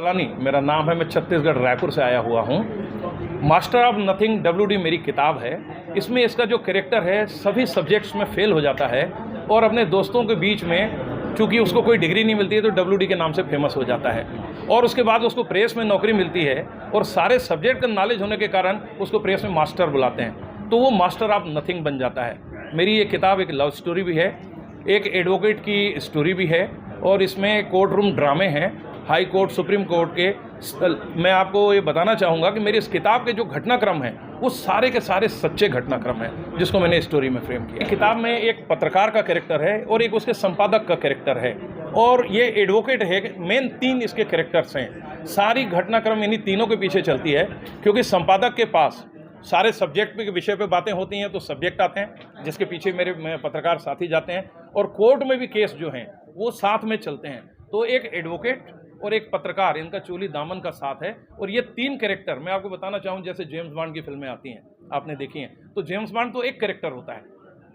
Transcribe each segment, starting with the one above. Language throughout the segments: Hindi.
सलानी मेरा नाम है। मैं छत्तीसगढ़ रायपुर से आया हुआ हूँ। मास्टर ऑफ नथिंग WD मेरी किताब है। इसमें इसका जो कैरेक्टर है सभी सब्जेक्ट्स में फेल हो जाता है और अपने दोस्तों के बीच में, चूँकि उसको कोई डिग्री नहीं मिलती है, तो WD के नाम से फेमस हो जाता है और उसके बाद उसको प्रेस में नौकरी मिलती है और सारे सब्जेक्ट का नॉलेज होने के कारण उसको प्रेस में मास्टर बुलाते हैं, तो वो मास्टर ऑफ नथिंग बन जाता है। मेरी ये किताब एक लव स्टोरी भी है, एक एडवोकेट की स्टोरी भी है और इसमें कोर्ट रूम ड्रामे हैं, हाई कोर्ट, सुप्रीम कोर्ट के। मैं आपको ये बताना चाहूँगा कि मेरी इस किताब के जो घटनाक्रम हैं वो सारे के सारे सच्चे घटनाक्रम हैं जिसको मैंने स्टोरी में फ्रेम किया। किताब में एक पत्रकार का कैरेक्टर है और एक उसके संपादक का कैरेक्टर है और ये एडवोकेट है। मेन 3 इसके कैरेक्टर्स हैं। सारी घटनाक्रम इन्हीं तीनों के पीछे चलती है क्योंकि संपादक के पास सारे सब्जेक्ट के विषय पे बातें होती हैं, तो सब्जेक्ट आते हैं जिसके पीछे मेरे पत्रकार साथी जाते हैं और कोर्ट में भी केस जो हैं वो साथ में चलते हैं। तो एक एडवोकेट और एक पत्रकार, इनका चोली दामन का साथ है। और ये 3 कैरेक्टर मैं आपको बताना चाहूँ, जैसे जेम्स बॉन्ड की फिल्में आती हैं, आपने देखी हैं, तो जेम्स बॉन्ड तो एक कैरेक्टर होता है,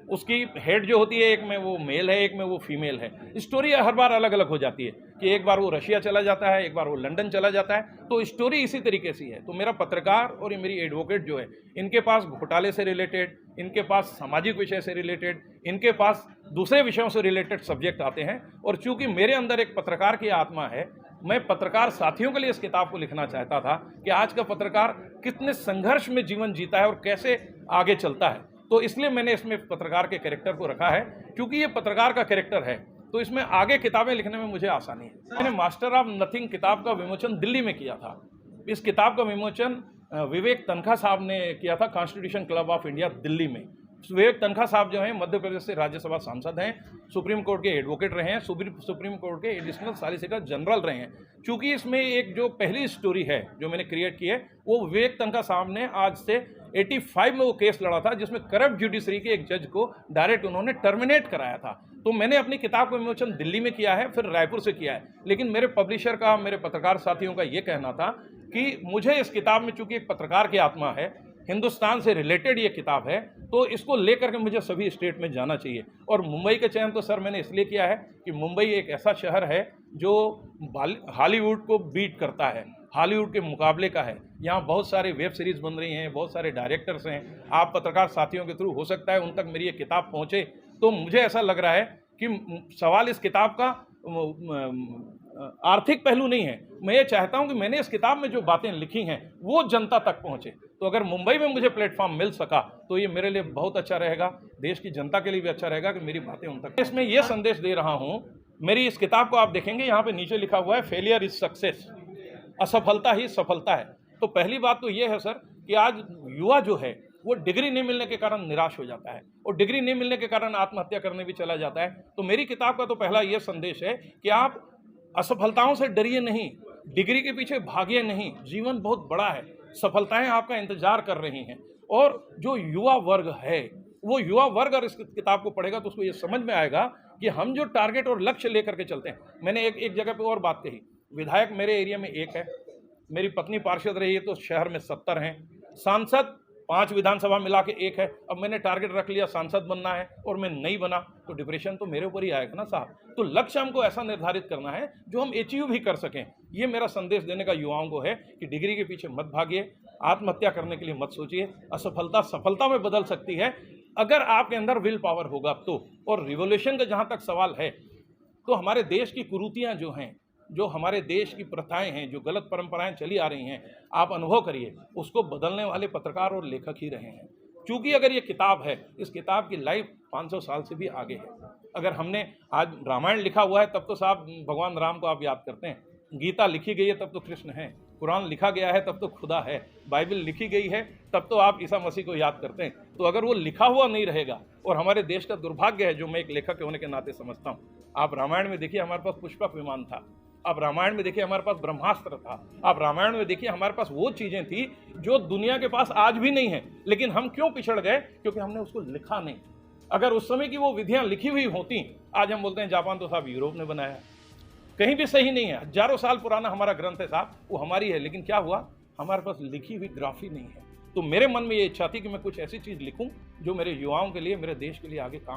उसकी हेड जो होती है एक में वो मेल है, एक में वो फीमेल है। स्टोरी हर बार अलग अलग हो जाती है कि एक बार वो रशिया चला जाता है, एक बार वो लंदन चला जाता है, तो स्टोरी इसी तरीके से है। तो मेरा पत्रकार और ये मेरी एडवोकेट जो है, इनके पास घोटाले से रिलेटेड, इनके पास सामाजिक विषय से रिलेटेड, इनके पास दूसरे विषयों से रिलेटेड सब्जेक्ट आते हैं। और चूंकि मेरे अंदर एक पत्रकार की आत्मा है, मैं पत्रकार साथियों के लिए इस किताब को लिखना चाहता था कि आज का पत्रकार कितने संघर्ष में जीवन जीता है और कैसे आगे चलता है। तो इसलिए मैंने इसमें पत्रकार के कैरेक्टर को रखा है, क्योंकि ये पत्रकार का कैरेक्टर है तो इसमें आगे किताबें लिखने में मुझे आसानी है। मैंने मास्टर ऑफ नथिंग किताब का विमोचन दिल्ली में किया था। इस किताब का विमोचन विवेक तनखा साहब ने किया था, constitution club of India Delhi में। विवेक तनखा साहब जो हैं मध्य प्रदेश से राज्यसभा सांसद हैं, सुप्रीम कोर्ट के एडवोकेट रहे हैं, सुप्रीम कोर्ट के एडिशनल सॉलिसिटर जनरल रहे हैं। चूंकि इसमें एक जो पहली स्टोरी है जो मैंने क्रिएट की है, वो विवेक तनखा साहब ने आज से 85 में वो केस लड़ा था जिसमें करप्ट जुडिशरी के एक जज को डायरेक्ट उन्होंने टर्मिनेट कराया था। तो मैंने अपनी किताब का विमोचन दिल्ली में किया है, फिर रायपुर से किया है। लेकिन मेरे पब्लिशर का, मेरे पत्रकार साथियों का ये कहना था कि मुझे इस किताब में, चूंकि एक पत्रकार की आत्मा है, हिंदुस्तान से रिलेटेड ये किताब है, तो इसको लेकर के मुझे सभी स्टेट में जाना चाहिए। और मुंबई का चयन तो सर मैंने इसलिए किया है कि मुंबई एक ऐसा शहर है जो हॉलीवुड को बीट करता है, हॉलीवुड के मुकाबले का है। यहाँ बहुत सारे वेब सीरीज़ बन रही हैं, बहुत सारे डायरेक्टर्स हैं। आप पत्रकार साथियों के थ्रू हो सकता है उन तक मेरी ये किताब पहुँचे। तो मुझे ऐसा लग रहा है कि सवाल इस किताब का आर्थिक पहलू नहीं है। मैं ये चाहता हूं कि मैंने इस किताब में जो बातें लिखी हैं वो जनता तक पहुंचे। तो अगर मुंबई में मुझे प्लेटफॉर्म मिल सका तो ये मेरे लिए बहुत अच्छा रहेगा, देश की जनता के लिए भी अच्छा रहेगा कि मेरी बातें उन तक। इसमें ये संदेश दे रहा हूं, मेरी इस किताब को आप देखेंगे यहाँ पे नीचे लिखा हुआ है फेलियर इज सक्सेस, असफलता ही सफलता है। तो पहली बात तो ये है सर कि आज युवा जो है वो डिग्री नहीं मिलने के कारण निराश हो जाता है और डिग्री नहीं मिलने के कारण आत्महत्या करने भी चला जाता है। तो मेरी किताब का तो पहला ये संदेश है कि आप असफलताओं से डरिए नहीं, डिग्री के पीछे भागिए नहीं, जीवन बहुत बड़ा है, सफलताएं आपका इंतजार कर रही हैं। और जो युवा वर्ग है, वो युवा वर्ग अगर इस किताब को पढ़ेगा तो उसको ये समझ में आएगा कि हम जो टारगेट और लक्ष्य लेकर के चलते हैं। मैंने एक जगह पे और बात कही, विधायक मेरे एरिया में 1 है, मेरी पत्नी पार्षद रही है तो शहर में 70 हैं, सांसद 5 विधानसभा मिला के 1 है। अब मैंने टारगेट रख लिया सांसद बनना है और मैं नहीं बना तो डिप्रेशन तो मेरे ऊपर ही आएगा ना साहब। तो लक्ष्य हमको ऐसा निर्धारित करना है जो हम अचीव भी कर सकें। ये मेरा संदेश देने का युवाओं को है कि डिग्री के पीछे मत भागिए, आत्महत्या करने के लिए मत सोचिए। असफलता सफलता में बदल सकती है अगर आपके अंदर विल पावर होगा तो। और रिवोल्यूशन का जहाँ तक सवाल है, तो हमारे देश की कुरीतियाँ जो हैं, जो हमारे देश की प्रथाएं हैं, जो गलत परंपराएं चली आ रही हैं, आप अनुभव करिए, उसको बदलने वाले पत्रकार और लेखक ही रहे हैं। क्योंकि अगर ये किताब है, इस किताब की लाइफ 500 साल से भी आगे है। अगर हमने आज रामायण लिखा हुआ है तब तो साहब भगवान राम को आप याद करते हैं, गीता लिखी गई है तब तो कृष्ण है, कुरान लिखा गया है तब तो खुदा है, बाइबल लिखी गई है तब तो आप ईसा मसीह को याद करते हैं। तो अगर वो लिखा हुआ नहीं रहेगा, और हमारे देश का दुर्भाग्य है जो मैं एक लेखक होने के नाते समझता हूँ, आप रामायण में देखिए हमारे पास पुष्पक विमान था, आप रामायण में देखिए हमारे पास ब्रह्मास्त्र था, आप रामायण में देखिए हमारे पास वो चीजें थी जो दुनिया के पास आज भी नहीं है। लेकिन हम क्यों पिछड़ गए? क्योंकि हमने उसको लिखा नहीं। अगर उस समय की वो विधियां लिखी हुई होती, आज हम बोलते हैं जापान तो साहब यूरोप ने बनाया, कहीं भी सही नहीं है। हजारों साल पुराना हमारा ग्रंथ है साहब, वो हमारी है, लेकिन क्या हुआ, हमारे पास लिखी हुई ग्राफी नहीं है। तो मेरे मन में ये इच्छा थी कि मैं कुछ ऐसी चीज लिखूं जो मेरे युवाओं के लिए, मेरे देश के लिए आगे काम